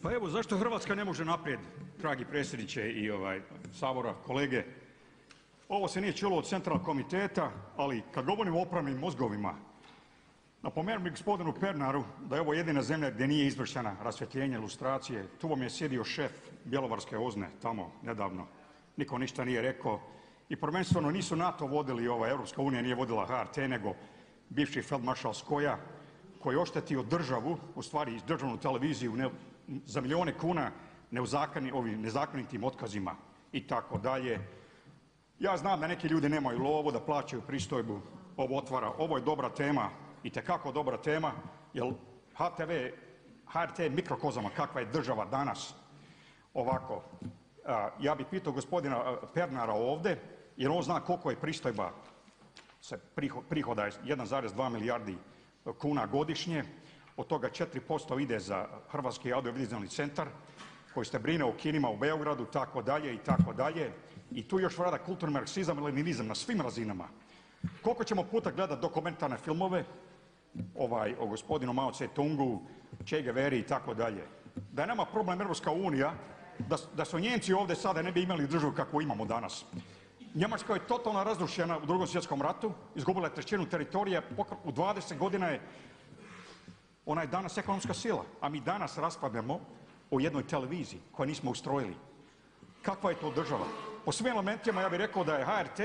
Pa evo zašto Hrvatska ne može naprijed, dragi predsjedniče i Sabora, kolege. Ovo se nije čulo od centralnog komiteta, ali kad govorimo o opranim mozgovima, napomenuo bih gospodinu Pernaru da je ovo jedina zemlja gdje nije izvršena rasvjetljenje, lustracije. Tu vam je sjedio šef Bjelovarske OZNA-e tamo nedavno, niko ništa nije rekao. I prvenstveno nisu NATO vodili, Europska unija nije vodila HRT nego bivši feldmaršal Škoja koji je oštetio državu, ustvari državnu televiziju za milijune kuna nezakonitim otkazima i tako dalje. Ja znam da neki ljudi nemaju lovu, da plaćaju pristojbu, ovo je dobra tema, itekako dobra tema jer HRT je mikrokozama kakva je država danas. Ovako, ja bih pitao gospodina Pernara ovdje jer on zna koliko je pristojba, prihoda je 1,2 milijardi kuna godišnje, od toga 4% ide za Hrvatski audiovizualni centar koji se brine o kinima u Beogradu itd. I tu još vlada kulturni marksizam i leninizam na svim razinama. Koliko ćemo puta gledati dokumentarne filmove o gospodinu Mao Tse-tungu, Che Guevari itd. Da je nama problem Europska unija, da su Nijemci ovdje sada ne bi imali državu kakvu imamo danas. Njemačka je totalno razrušena u Drugom svjetskom ratu, izgubila je trećinu teritorija, u 20 godina ona je danas ekonomska sila, a mi danas raspravljamo o jednoj televiziji koju nismo ustrojili. Kakva je to država? Po svim elementima ja bih rekao da je HRT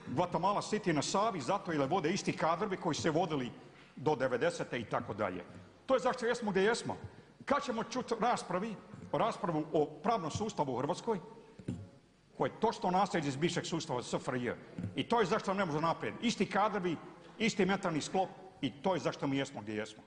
Guatemala City na Savi zato jer vode isti kadrovi koji se vodili do 90. itd. To je zašto jesmo gdje jesmo. Kad ćemo čuti raspravu o pravnom sustavu u Hrvatskoj koje je točno nasljeđe iz bivšeg sustava SFRJ. I to je zašto ne može naprijed. Isti kadrovi, isti mentalni sklop i to je zašto mi jesmo gdje jesmo.